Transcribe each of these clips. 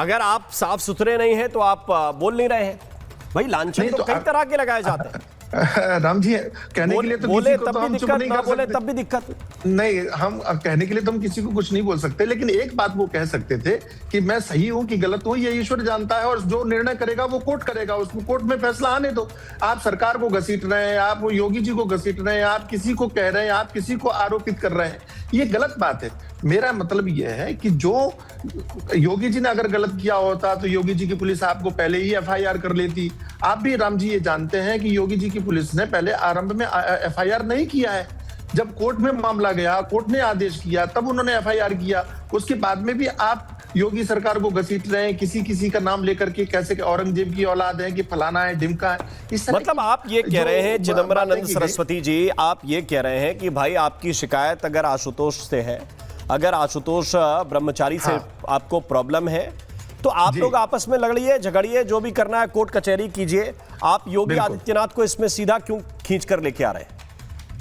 अगर आप साफ सुथरे नहीं हैं तो आप बोल नहीं रहे हैं भाई। लांछन तो कई तरह के लगाए जाते हैं। राम जी, कहने के लिए तो बोले किसी को तब तो भी हम चुप दिक्कत, नहीं ना कर बोले सकते। तब भी दिक्कत। नहीं, हम कहने के लिए तो हम किसी को कुछ नहीं बोल सकते, लेकिन एक बात वो कह सकते थे कि मैं सही हूं कि गलत हूं, ये ईश्वर जानता है, और जो निर्णय करेगा वो कोर्ट करेगा, उसको कोर्ट में फैसला आने दो। आप सरकार को घसीट रहे हैं, आप योगी जी को घसीट रहे हैं, आप किसी को कह रहे हैं, आप किसी को आरोपित कर रहे हैं, ये गलत बात है। मेरा मतलब यह है कि जो योगी जी ने अगर गलत किया होता तो योगी जी की पुलिस आपको पहले ही एफआईआर कर लेती। आप भी राम जी ये जानते हैं कि योगी जी की पुलिस ने पहले आरंभ में एफआईआर नहीं किया है। जब कोर्ट में मामला गया, कोर्ट ने आदेश किया, तब उन्होंने एफआईआर किया। उसके बाद में भी आप योगी सरकार को घसीट रहे हैं, किसी का नाम लेकर के, कैसे कि औरंगजेब की औलाद है, कि फलाना है, ढिमका है। इस तरह मतलब आप ये कह रहे हैं चिदंबरानंद सरस्वती जी, आप ये कह रहे हैं कि भाई आपकी शिकायत अगर आशुतोष से है, अगर आशुतोष ब्रह्मचारी से आपको प्रॉब्लम है, तो आप लोग आपस में लड़िए, झगड़िए, जो भी करना है कोर्ट कचहरी कीजिए। आप योगी आदित्यनाथ को इसमें सीधा क्यों खींच कर लेके आ रहे हैं?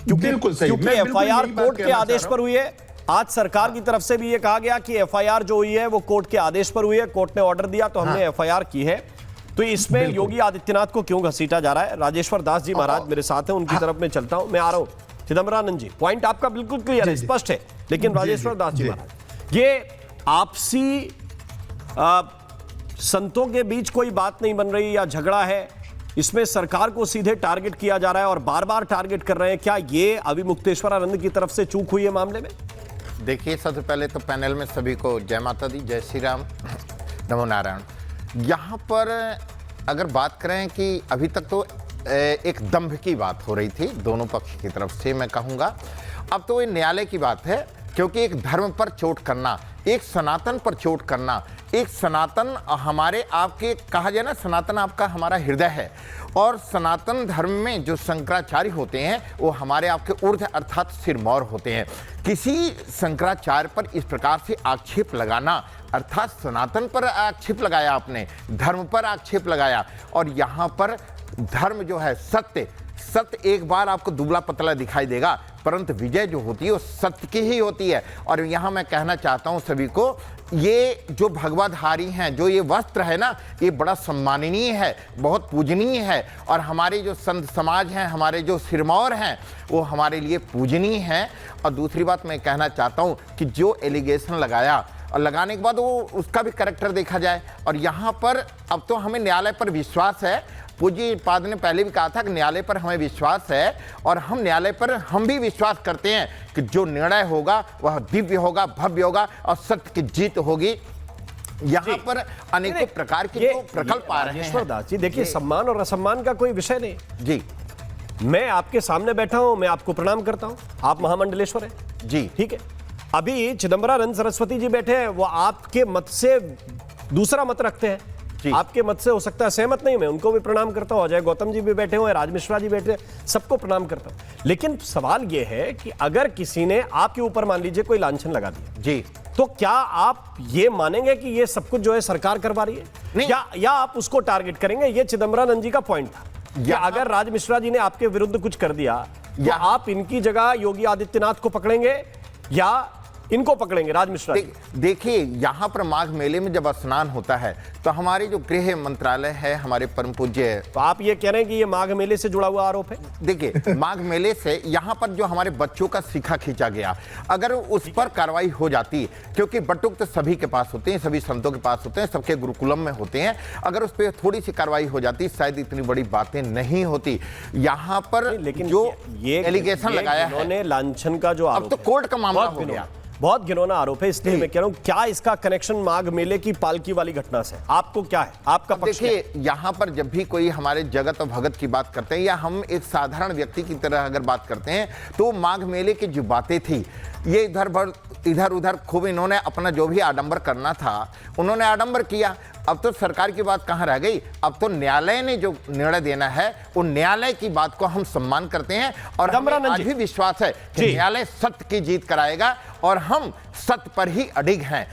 क्योंकि एफआईआर कोर्ट के आदेश पर हुई है। आज सरकार की तरफ से भी ये कहा गया कि एफआईआर जो हुई है वो कोर्ट के आदेश पर हुई है, कोर्ट ने ऑर्डर दिया तो हमने एफआईआर की है। तो इसमें योगी आदित्यनाथ को क्यों घसीटा जा रहा है? राजेश्वर दास जी महाराज मेरे साथ हैं, उनकी तरफ में चलता हूं, मैं आ रहा हूं। चिदंबरानंद जी, पॉइंट आपका बिल्कुल क्लियर है, स्पष्ट है, लेकिन राजेश्वर दास जी महाराज, ये आपसी संतों के बीच कोई बात नहीं बन रही या झगड़ा है, इसमें सरकार को सीधे टारगेट किया जा रहा है और बार बार टारगेट कर रहे हैं, क्या ये अभिमुक्तेश्वरानंद की तरफ से चूक हुई है मामले में? देखिए, सबसे पहले तो पैनल में सभी को जय माता दी, जय श्री राम, नमो नारायण। यहाँ पर अगर बात करें कि अभी तक तो एक दंभ की बात हो रही थी दोनों पक्ष की तरफ से, मैं कहूँगा अब तो ये न्यायालय की बात है, क्योंकि एक धर्म पर चोट करना, एक सनातन पर चोट करना, एक सनातन हमारे आपके कहा जाए ना, सनातन आपका हमारा हृदय है, और सनातन धर्म में जो शंकराचार्य होते हैं वो हमारे आपके ऊर्ध्व अर्थात सिरमौर होते हैं। किसी शंकराचार्य पर इस प्रकार से आक्षेप लगाना, अर्थात सनातन पर आक्षेप लगाया आपने, धर्म पर आक्षेप लगाया, और यहाँ पर धर्म जो है सत्य एक बार आपको दुबला पतला दिखाई देगा, परंतु विजय जो होती है वो सत्य की ही होती है। और यहाँ मैं कहना चाहता हूँ सभी को, ये जो भगवाधारी हैं, जो ये वस्त्र है ना, ये बड़ा सम्माननीय है, बहुत पूजनीय है, और हमारे जो संत समाज हैं, हमारे जो सिरमौर हैं, वो हमारे लिए पूजनीय हैं। और दूसरी बात मैं कहना चाहता हूँ कि जो एलिगेशन लगाया और लगाने के बाद वो उसका भी करैक्टर देखा जाए, और यहाँ पर अब तो हमें न्यायालय पर विश्वास है। पूज्य पाद ने पहले भी कहा था कि न्यायालय पर हमें विश्वास है, और हम न्यायालय पर हम भी विश्वास करते हैं कि जो निर्णय होगा वह दिव्य होगा, भव्य होगा, और सत्य की जीत होगी। यहाँ पर अनेकों प्रकार के जो प्रकल्प आ रहे हैं। दास जी देखिए, सम्मान और असम्मान का कोई विषय नहीं जी। मैं आपके सामने बैठा हूं, मैं आपको प्रणाम करता हूं, आप महामंडलेश्वर हैं जी, ठीक है। अभी चिदंबरानंद सरस्वती जी बैठे हैं, वो आपके मत से दूसरा मत रखते हैं, आपके मत से हो सकता है सहमत नहीं, मैं उनको भी प्रणाम करता हूं। अजय गौतम जी भी बैठे हुए, राज मिश्रा जी बैठे, सबको प्रणाम करता हूं। लेकिन सवाल यह है कि अगर किसी ने आपके ऊपर मान लीजिए कोई लांछन लगा दिया जी, तो क्या आप ये मानेंगे कि ये सब कुछ जो है सरकार करवा रही है? नहीं। या आप उसको टारगेट करेंगे? ये चिदंबरानंद जी का पॉइंट था कि अगर राज मिश्रा जी ने आपके विरुद्ध कुछ कर दिया तो आप इनकी जगह योगी आदित्यनाथ को पकड़ेंगे या इनको पकड़ेंगे, राज मिश्रा? देखिए, यहाँ पर माघ मेले में जब स्नान होता है तो हमारे जो गृह मंत्रालय है, हमारे परम पूज्य, तो आप ये कह रहे हैं कि ये माघ मेले से जुड़ा हुआ आरोप है? देखिए, माघ मेले से यहाँ पर जो हमारे बच्चों का शिखा खींचा गया, अगर उस पर कार्रवाई हो जाती, क्योंकि बटुक तो सभी के पास होते हैं, सभी संतों के पास होते हैं, सबके गुरुकुलम में होते हैं, अगर उस पर थोड़ी सी कार्रवाई हो जाती शायद इतनी बड़ी बातें नहीं होती। यहाँ पर लेकिन जो ये एलिगेशन लगाया है, उन्होंने लांछन का जो अब तो कोर्ट का मामला हो गया, बहुत घिनौना आरोप है, इसलिए मैं कह रहा हूं क्या इसका कनेक्शन माघ मेले की पालकी वाली घटना से? आपको क्या है, आपका पक्ष क्या है? देखिए, यहाँ पर जब भी कोई हमारे जगत और भगत की बात करते हैं या हम एक साधारण व्यक्ति की तरह अगर बात करते हैं, तो माघ मेले की जो बातें थी, ये इधर उधर खूब इन्होंने अपना जो भी आडंबर करना था उन्होंने आडंबर किया। अब तो सरकार की बात कहाँ रह गई? अब तो न्यायालय ने जो निर्णय देना है, वो न्यायालय की बात को हम सम्मान करते हैं, और हमें आज भी विश्वास है कि न्यायालय सत्य की जीत कराएगा, और हम सत्य पर ही अडिग हैं।